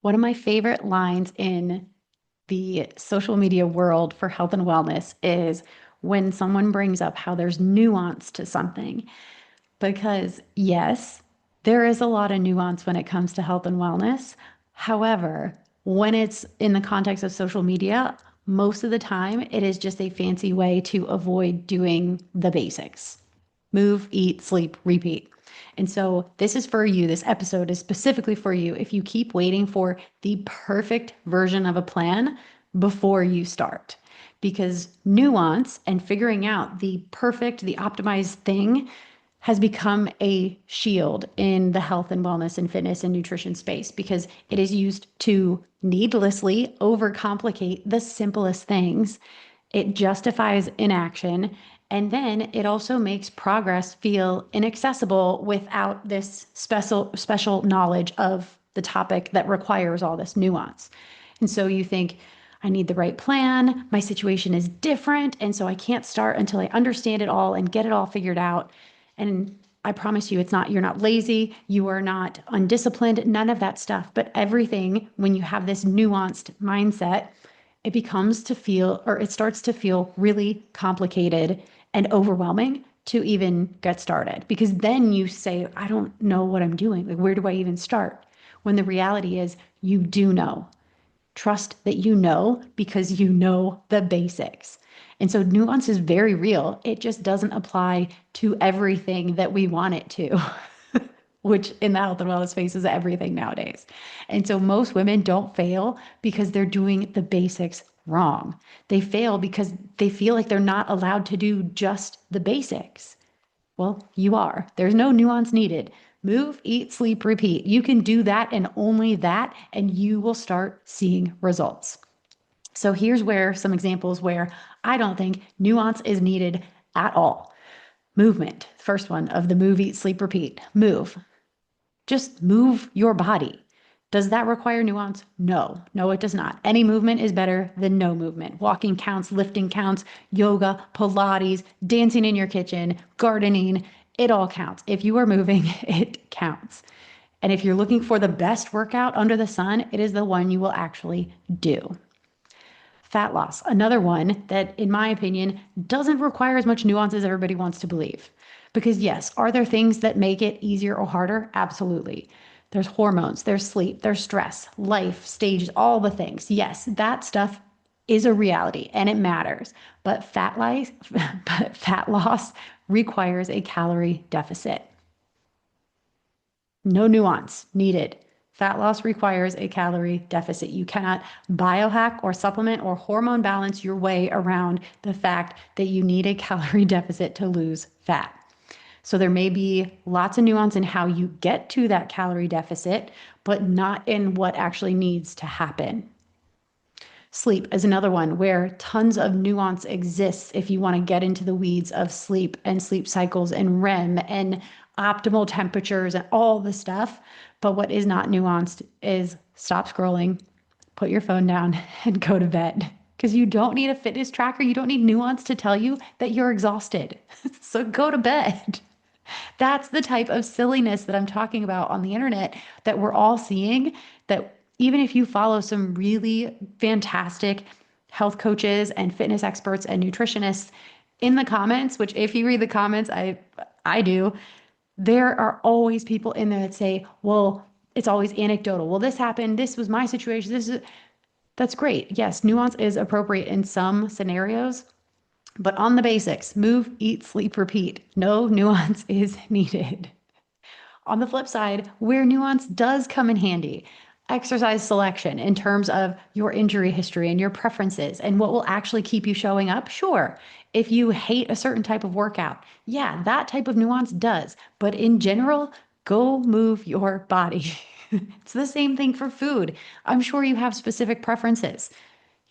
One of my favorite lines in the social media world for health and wellness is when someone brings up how there's nuance to something. Because, yes, there is a lot of nuance when it comes to health and wellness. However, when it's in the context of social media, most of the time it is just a fancy way to avoid doing the basics: move, eat, sleep, repeat. And so this is for you. This episode is specifically for you. If you keep waiting for the perfect version of a plan before you start, because nuance and figuring out the perfect, the optimized thing has become a shield in the health and wellness and fitness and nutrition space because it is used to needlessly overcomplicate the simplest things. It justifies inaction. And then it also makes progress feel inaccessible without this special knowledge of the topic that requires all this nuance. And so you think, I need the right plan. My situation is different. And so I can't start until I understand it all and get it all figured out. And I promise you, you're not lazy, you are not undisciplined, none of that stuff. But everything, when you have this nuanced mindset, it starts to feel really complicated and overwhelming to even get started. Because then you say, I don't know what I'm doing. Like, where do I even start? When the reality is, you do know. Trust that you know because you know the basics. And so nuance is very real. It just doesn't apply to everything that we want it to, which in the health and wellness space is everything nowadays. And so most women don't fail because they're doing the basics wrong. They fail because they feel like they're not allowed to do just the basics. Well, you are. There's no nuance needed. Move, eat, sleep, repeat. You can do that and only that, and you will start seeing results. So here's where some examples where I don't think nuance is needed at all. Movement, first one of the move, eat, sleep, repeat. Move. Just move your body. Does that require nuance? No, no, it does not. Any movement is better than no movement. Walking counts, lifting counts, yoga, Pilates, dancing in your kitchen, gardening, it all counts. If you are moving, it counts. And if you're looking for the best workout under the sun, it is the one you will actually do. Fat loss, another one that, in my opinion, doesn't require as much nuance as everybody wants to believe. Because, yes, are there things that make it easier or harder? Absolutely. There's hormones, there's sleep, there's stress, life stages, all the things. Yes, that stuff is a reality and it matters. But but fat loss requires a calorie deficit. No nuance needed. Fat loss requires a calorie deficit. You cannot biohack or supplement or hormone balance your way around the fact that you need a calorie deficit to lose fat. So there may be lots of nuance in how you get to that calorie deficit, but not in what actually needs to happen. Sleep is another one where tons of nuance exists if you want to get into the weeds of sleep and sleep cycles and REM and optimal temperatures and all the stuff. But what is not nuanced is stop scrolling, put your phone down, and go to bed. Because you don't need a fitness tracker. You don't need nuance to tell you that you're exhausted. So go to bed. That's the type of silliness that I'm talking about on the internet that we're all seeing. That even if you follow some really fantastic health coaches and fitness experts and nutritionists in the comments, which if you read the comments, I do, there are always people in there that say, well, it's always anecdotal. Well, this happened. This was my situation. That's great. Yes, nuance is appropriate in some scenarios, but on the basics, move, eat, sleep, repeat. No nuance is needed. On the flip side, where nuance does come in handy, exercise selection in terms of your injury history and your preferences and what will actually keep you showing up. Sure, if you hate a certain type of workout, yeah, that type of nuance does. But in general, go move your body. It's the same thing for food. I'm sure you have specific preferences.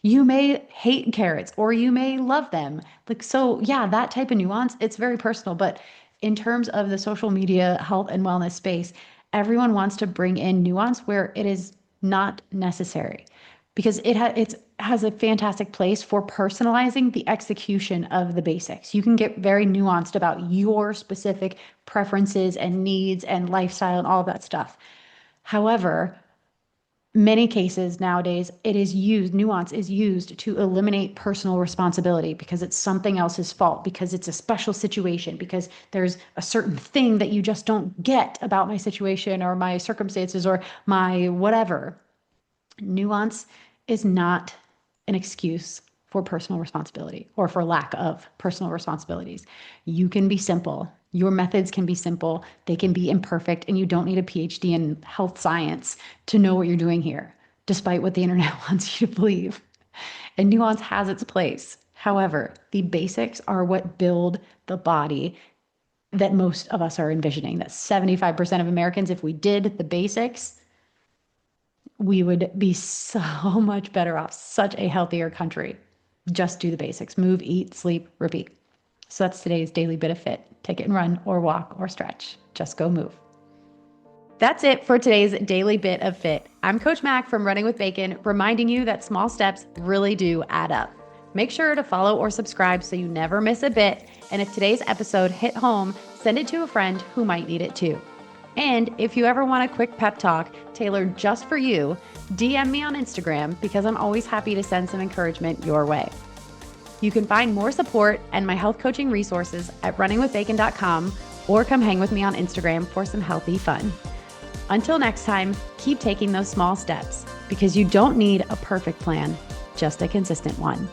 You may hate carrots or you may love them. Like, so yeah, that type of nuance, it's very personal. But in terms of the social media health and wellness space, everyone wants to bring in nuance where it is not necessary because it has a fantastic place for personalizing the execution of the basics. You can get very nuanced about your specific preferences and needs and lifestyle and all that stuff. However, Many cases nowadays, nuance is used to eliminate personal responsibility because it's something else's fault, because it's a special situation, because there's a certain thing that you just don't get about my situation or my circumstances or my whatever. Nuance is not an excuse for personal responsibility or for lack of personal responsibilities. You can be simple. Your methods can be simple. They can be imperfect, and you don't need a PhD in health science to know what you're doing here, despite what the internet wants you to believe. And nuance has its place. However, the basics are what build the body that most of us are envisioning. That 75% of Americans, if we did the basics, we would be so much better off, such a healthier country. Just do the basics: move, eat, sleep, repeat. So that's today's daily bit of fit. Take it and run or walk or stretch. Just go move. That's it for today's daily bit of fit. I'm Coach Mack from Running with Bacon, reminding you that small steps really do add up. Make sure to follow or subscribe so you never miss a bit. And if today's episode hit home, send it to a friend who might need it too. And if you ever want a quick pep talk tailored just for you, DM me on Instagram because I'm always happy to send some encouragement your way. You can find more support and my health coaching resources at runningwithbacon.com, or come hang with me on Instagram for some healthy fun. Until next time, keep taking those small steps because you don't need a perfect plan, just a consistent one.